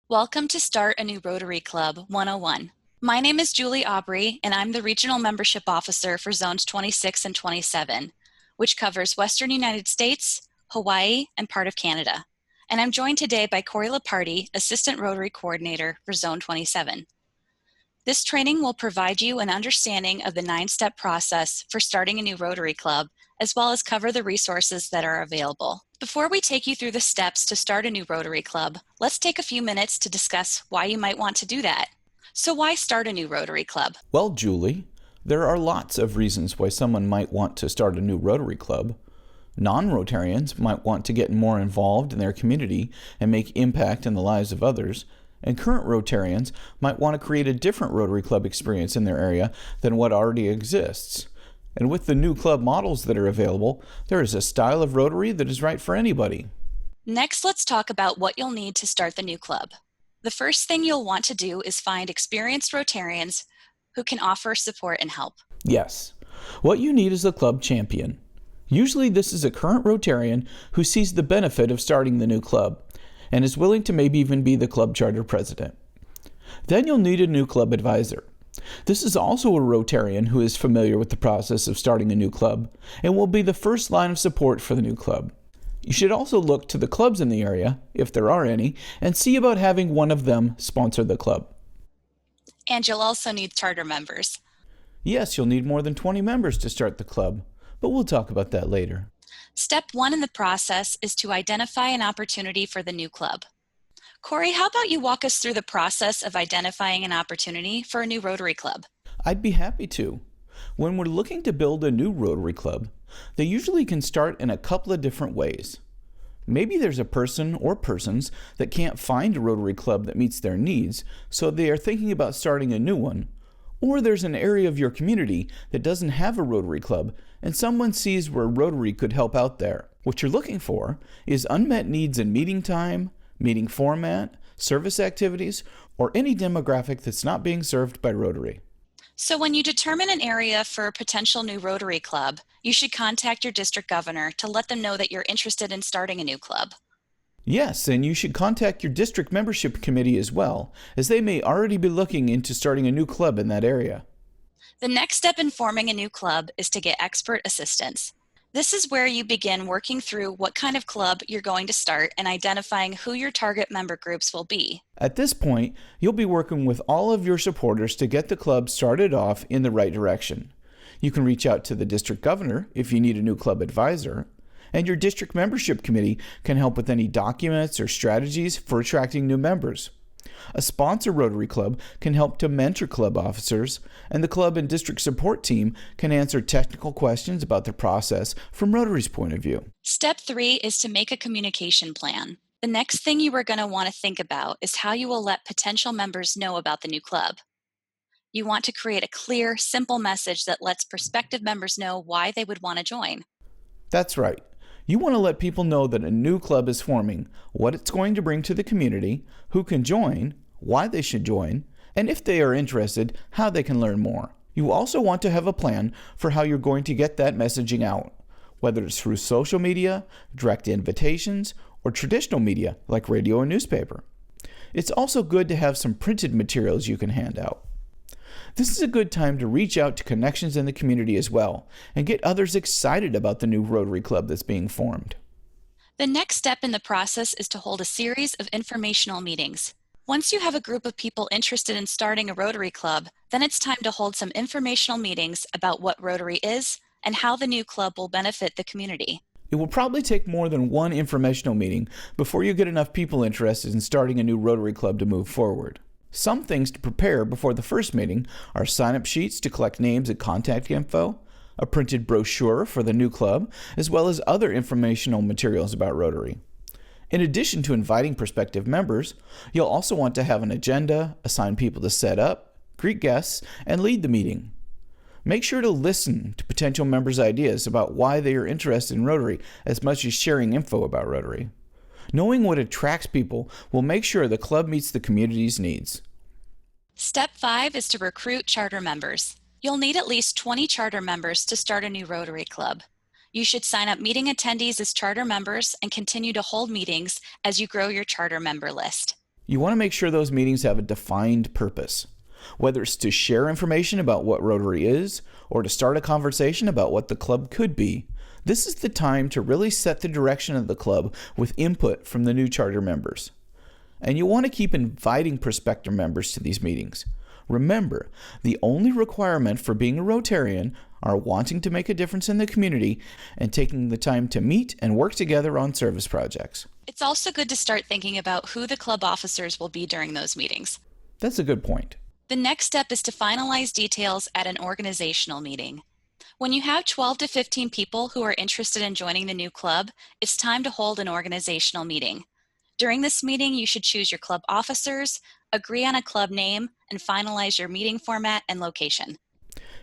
Welcome to Start a New Rotary Club 101. My name is Julie Aubry, and I'm the Regional Membership Officer for Zones 26 and 27, which covers Western United States, Hawaii, and part of Canada. And I'm joined today by Corey Leparty, Assistant Rotary Coordinator for Zone 27. This training will provide you an understanding of the 9-step process for starting a new Rotary Club, as well as cover the resources that are available. Before we take you through the steps to start a new Rotary Club, let's take a few minutes to discuss why you might want to do that. So why start a new Rotary Club? Well, Julie, there are lots of reasons why someone might want to start a new Rotary Club. Non-Rotarians might want to get more involved in their community and make impact in the lives of others, and current Rotarians might want to create a different Rotary Club experience in their area than what already exists. And with the new club models that are available, there is a style of Rotary that is right for anybody. Next, let's talk about what you'll need to start the new club. The first thing you'll want to do is find experienced Rotarians who can offer support and help. Yes, what you need is a club champion. Usually this is a current Rotarian who sees the benefit of starting the new club and is willing to maybe even be the club charter president. Then you'll need a new club advisor. This is also a Rotarian who is familiar with the process of starting a new club and will be the first line of support for the new club. You should also look to the clubs in the area, if there are any, and see about having one of them sponsor the club. And you'll also need charter members. Yes, you'll need more than 20 members to start the club, but we'll talk about that later. Step 1 in the process is to identify an opportunity for the new club. Corey, how about you walk us through the process of identifying an opportunity for a new Rotary Club? I'd be happy to. When we're looking to build a new Rotary Club, they usually can start in a couple of different ways. Maybe there's a person or persons that can't find a Rotary Club that meets their needs, so they are thinking about starting a new one. Or there's an area of your community that doesn't have a Rotary Club, and someone sees where Rotary could help out there. What you're looking for is unmet needs in meeting time, meeting format, service activities, or any demographic that's not being served by Rotary. So when you determine an area for a potential new Rotary Club, you should contact your district governor to let them know that you're interested in starting a new club. Yes, and you should contact your district membership committee as well, as they may already be looking into starting a new club in that area. The next step in forming a new club is to get expert assistance. This is where you begin working through what kind of club you're going to start and identifying who your target member groups will be. At this point, you'll be working with all of your supporters to get the club started off in the right direction. You can reach out to the district governor if you need a new club advisor, and your district membership committee can help with any documents or strategies for attracting new members. A sponsor Rotary Club can help to mentor club officers, and the club and district support team can answer technical questions about the process from Rotary's point of view. Step 3 is to make a communication plan. The next thing you are going to want to think about is how you will let potential members know about the new club. You want to create a clear, simple message that lets prospective members know why they would want to join. That's right. You want to let people know that a new club is forming, what it's going to bring to the community, who can join, why they should join, and if they are interested, how they can learn more. You also want to have a plan for how you're going to get that messaging out, whether it's through social media, direct invitations, or traditional media like radio or newspaper. It's also good to have some printed materials you can hand out. This is a good time to reach out to connections in the community as well and get others excited about the new Rotary Club that's being formed. The next step in the process is to hold a series of informational meetings. Once you have a group of people interested in starting a Rotary Club, then it's time to hold some informational meetings about what Rotary is and how the new club will benefit the community. It will probably take more than one informational meeting before you get enough people interested in starting a new Rotary Club to move forward. Some things to prepare before the first meeting are sign-up sheets to collect names and contact info, a printed brochure for the new club, as well as other informational materials about Rotary. In addition to inviting prospective members, you'll also want to have an agenda, assign people to set up, greet guests, and lead the meeting. Make sure to listen to potential members' ideas about why they are interested in Rotary as much as sharing info about Rotary. Knowing what attracts people will make sure the club meets the community's needs. Step 5 is to recruit charter members. You'll need at least 20 charter members to start a new Rotary Club. You should sign up meeting attendees as charter members and continue to hold meetings as you grow your charter member list. You want to make sure those meetings have a defined purpose, whether it's to share information about what Rotary is or to start a conversation about what the club could be. This is the time to really set the direction of the club with input from the new charter members. And you want to keep inviting prospective members to these meetings. Remember, the only requirement for being a Rotarian are wanting to make a difference in the community and taking the time to meet and work together on service projects. It's also good to start thinking about who the club officers will be during those meetings. That's a good point. The next step is to finalize details at an organizational meeting. When you have 12 to 15 people who are interested in joining the new club, it's time to hold an organizational meeting. During this meeting, you should choose your club officers, agree on a club name, and finalize your meeting format and location.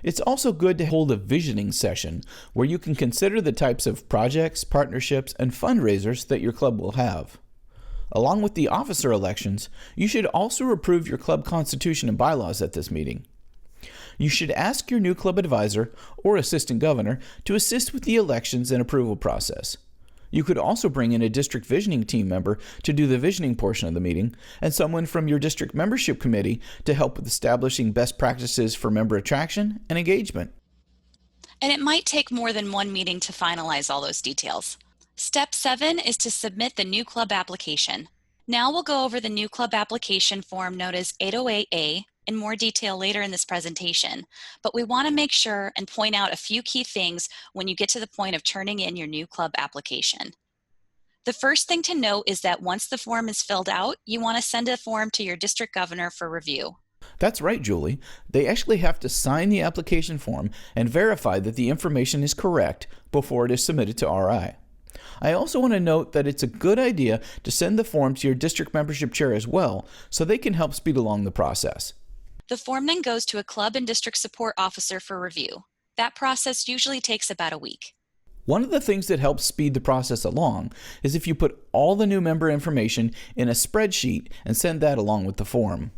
It's also good to hold a visioning session where you can consider the types of projects, partnerships, and fundraisers that your club will have. Along with the officer elections, you should also approve your club constitution and bylaws at this meeting. You should ask your new club advisor or assistant governor to assist with the elections and approval process. You could also bring in a district visioning team member to do the visioning portion of the meeting, and someone from your district membership committee to help with establishing best practices for member attraction and engagement. And it might take more than one meeting to finalize all those details. Step 7 is to submit the new club application. Now we'll go over the new club application form known as 808A in more detail later in this presentation, but we want to make sure and point out a few key things when you get to the point of turning in your new club application. The first thing to note is that once the form is filled out, you want to send a form to your district governor for review. That's right, Julie. They actually have to sign the application form and verify that the information is correct before it is submitted to RI. I also want to note that it's a good idea to send the form to your district membership chair as well, so they can help speed along the process. The form then goes to a club and district support officer for review. That process usually takes about a week. One of the things that helps speed the process along is if you put all the new member information in a spreadsheet and send that along with the form.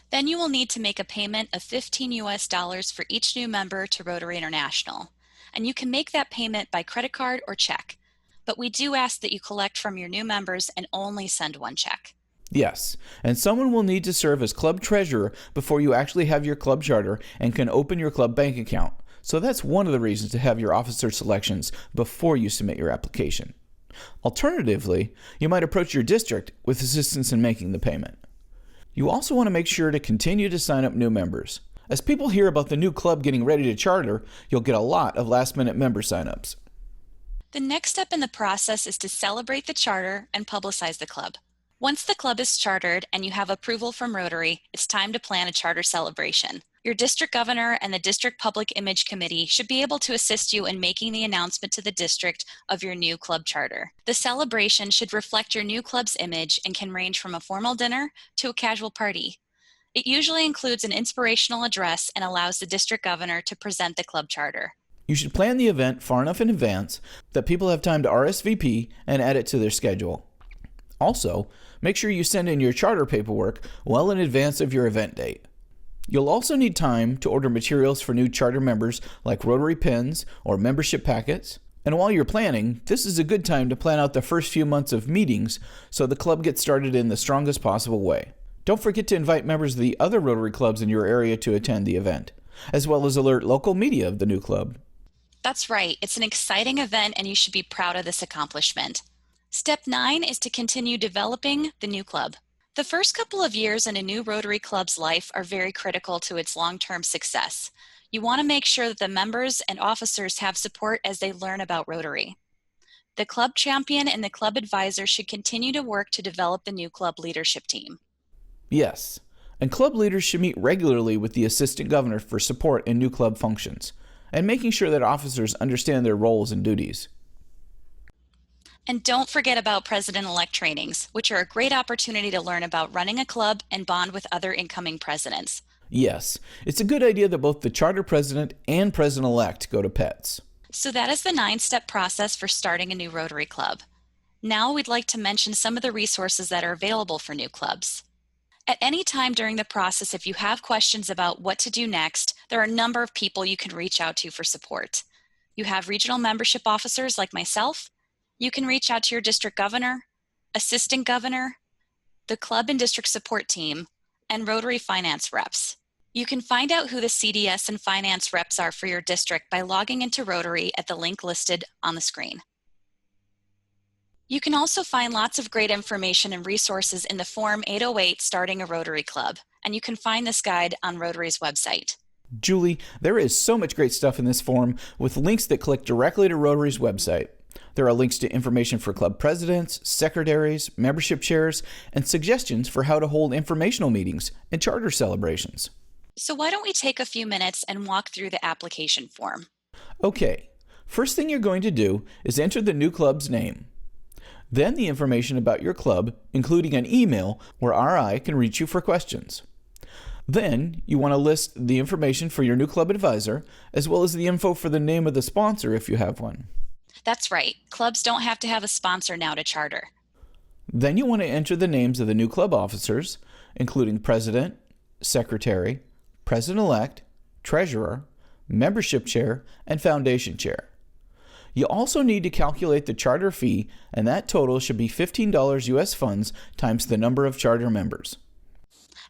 Then you will need to make a payment of $15 for each new member to Rotary International. And you can make that payment by credit card or check. But we do ask that you collect from your new members and only send one check. Yes, and someone will need to serve as club treasurer before you actually have your club charter and can open your club bank account. So that's one of the reasons to have your officer selections before you submit your application. Alternatively, you might approach your district with assistance in making the payment. You also want to make sure to continue to sign up new members. As people hear about the new club getting ready to charter, you'll get a lot of last-minute member signups. The next step in the process is to celebrate the charter and publicize the club. Once the club is chartered and you have approval from Rotary, it's time to plan a charter celebration. Your district governor and the district public image committee should be able to assist you in making the announcement to the district of your new club charter. The celebration should reflect your new club's image and can range from a formal dinner to a casual party. It usually includes an inspirational address and allows the district governor to present the club charter. You should plan the event far enough in advance that people have time to RSVP and add it to their schedule. Also, make sure you send in your charter paperwork well in advance of your event date. You'll also need time to order materials for new charter members like Rotary pins or membership packets. And while you're planning, this is a good time to plan out the first few months of meetings so the club gets started in the strongest possible way. Don't forget to invite members of the other Rotary clubs in your area to attend the event, as well as alert local media of the new club. That's right. It's an exciting event and you should be proud of this accomplishment. Step 9 is to continue developing the new club. The first couple of years in a new Rotary Club's life are very critical to its long-term success. You want to make sure that the members and officers have support as they learn about Rotary. The club champion and the club advisor should continue to work to develop the new club leadership team. Yes, and club leaders should meet regularly with the assistant governor for support in new club functions, and making sure that officers understand their roles and duties. And don't forget about president-elect trainings, which are a great opportunity to learn about running a club and bond with other incoming presidents. Yes, it's a good idea that both the charter president and president-elect go to PETS. So that is the 9-step process for starting a new Rotary Club. Now we'd like to mention some of the resources that are available for new clubs. At any time during the process, if you have questions about what to do next, there are a number of people you can reach out to for support. You have regional membership officers like myself. You can reach out to your district governor, assistant governor, the club and district support team, and Rotary finance reps. You can find out who the CDS and finance reps are for your district by logging into Rotary at the link listed on the screen. You can also find lots of great information and resources in the Form 808 Starting a Rotary Club, and you can find this guide on Rotary's website. Julie, there is so much great stuff in this form with links that click directly to Rotary's website. There are links to information for club presidents, secretaries, membership chairs, and suggestions for how to hold informational meetings and charter celebrations. So why don't we take a few minutes and walk through the application form? Okay, first thing you're going to do is enter the new club's name. Then the information about your club, including an email where RI can reach you for questions. Then you want to list the information for your new club advisor, as well as the info for the name of the sponsor if you have one. That's right. Clubs don't have to have a sponsor now to charter. Then you want to enter the names of the new club officers, including president, secretary, president-elect, treasurer, membership chair, and foundation chair. You also need to calculate the charter fee, and that total should be $15 US funds times the number of charter members.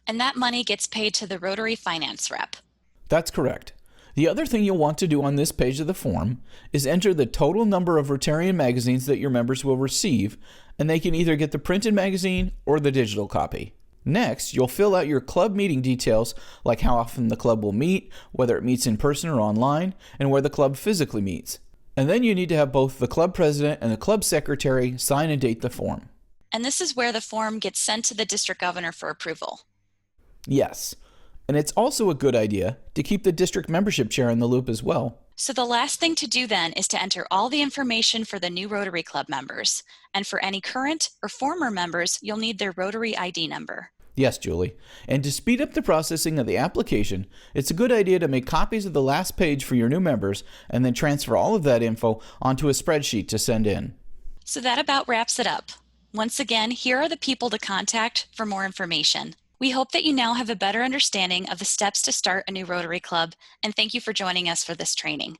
And that money gets paid to the Rotary finance rep. That's correct. The other thing you'll want to do on this page of the form is enter the total number of Rotarian magazines that your members will receive, and they can either get the printed magazine or the digital copy. Next, you'll fill out your club meeting details, like how often the club will meet, whether it meets in person or online, and where the club physically meets. And then you need to have both the club president and the club secretary sign and date the form. And this is where the form gets sent to the district governor for approval. Yes, and it's also a good idea to keep the district membership chair in the loop as well. So the last thing to do then is to enter all the information for the new Rotary Club members. And for any current or former members, you'll need their Rotary ID number. Yes, Julie. And to speed up the processing of the application, it's a good idea to make copies of the last page for your new members and then transfer all of that info onto a spreadsheet to send in. So that about wraps it up. Once again, here are the people to contact for more information. We hope that you now have a better understanding of the steps to start a new Rotary Club, and thank you for joining us for this training.